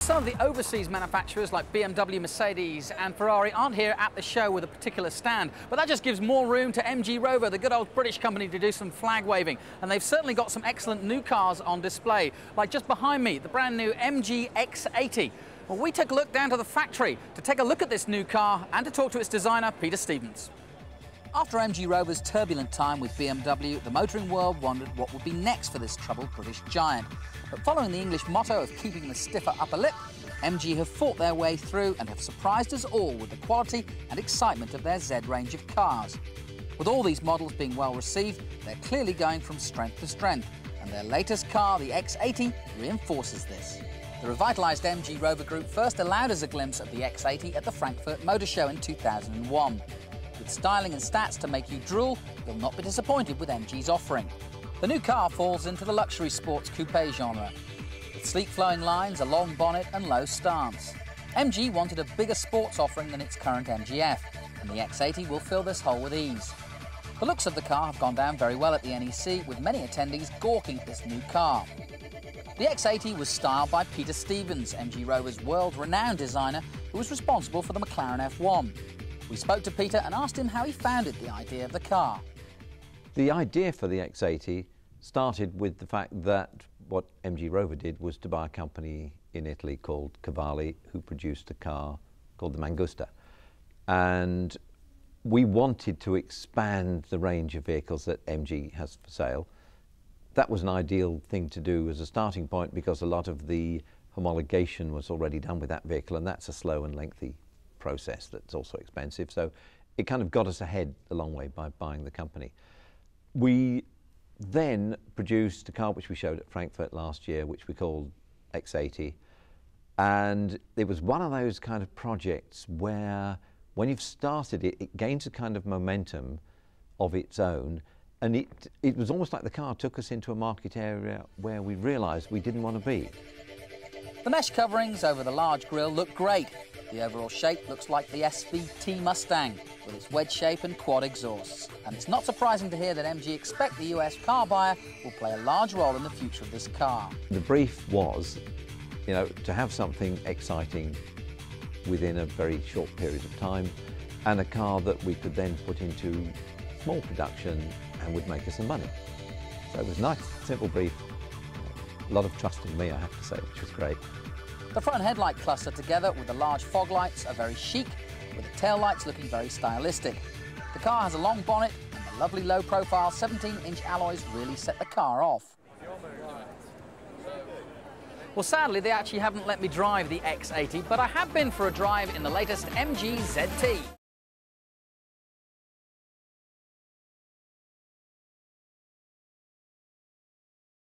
Some of the overseas manufacturers like BMW, Mercedes and Ferrari aren't here at the show with a particular stand, but that just gives more room to MG Rover, the good old British company, to do some flag waving. And they've certainly got some excellent new cars on display, like just behind me, the brand new MG X80. Well, we took a look down to the factory to take a look at this new car and to talk to its designer, Peter Stevens. After MG Rover's turbulent time with BMW, the motoring world wondered what would be next for this troubled British giant. But following the English motto of keeping the stiffer upper lip, MG have fought their way through and have surprised us all with the quality and excitement of their Z range of cars. With all these models being well received, they're clearly going from strength to strength, and their latest car, the X80, reinforces this. The revitalised MG Rover Group first allowed us a glimpse of the X80 at the Frankfurt Motor Show in 2001. With styling and stats to make you drool, you'll not be disappointed with MG's offering. The new car falls into the luxury sports coupe genre, with sleek flowing lines, a long bonnet and low stance. MG wanted a bigger sports offering than its current MGF, and the X80 will fill this hole with ease. The looks of the car have gone down very well at the NEC, with many attendees gawking at this new car. The X80 was styled by Peter Stevens, MG Rover's world-renowned designer, who was responsible for the McLaren F1. We spoke to Peter and asked him how he founded the idea of the car. The idea for the X80 started with the fact that what MG Rover did was to buy a company in Italy called Cavalli, who produced a car called the Mangusta. And we wanted to expand the range of vehicles that MG has for sale. That was an ideal thing to do as a starting point because a lot of the homologation was already done with that vehicle, and that's a slow and lengthy process that's also expensive. So it kind of got us ahead a long way by buying the company. We then produced a car which we showed at Frankfurt last year, which we called X80. And it was one of those kind of projects where when you've started it, it gains a kind of momentum of its own. And it was almost like the car took us into a market area where we realised we didn't want to be. The mesh coverings over the large grille look great. The overall shape looks like the SVT Mustang, with its wedge shape and quad exhausts. And it's not surprising to hear that MG expect the US car buyer will play a large role in the future of this car. The brief was, to have something exciting within a very short period of time, and a car that we could then put into small production and would make us some money. So it was a nice, simple brief. A lot of trust in me, I have to say, which was great. The front headlight cluster together with the large fog lights are very chic, with the tail lights looking very stylistic. The car has a long bonnet, and the lovely low-profile 17-inch alloys really set the car off. Well, sadly, they actually haven't let me drive the X80, but I have been for a drive in the latest MG ZT.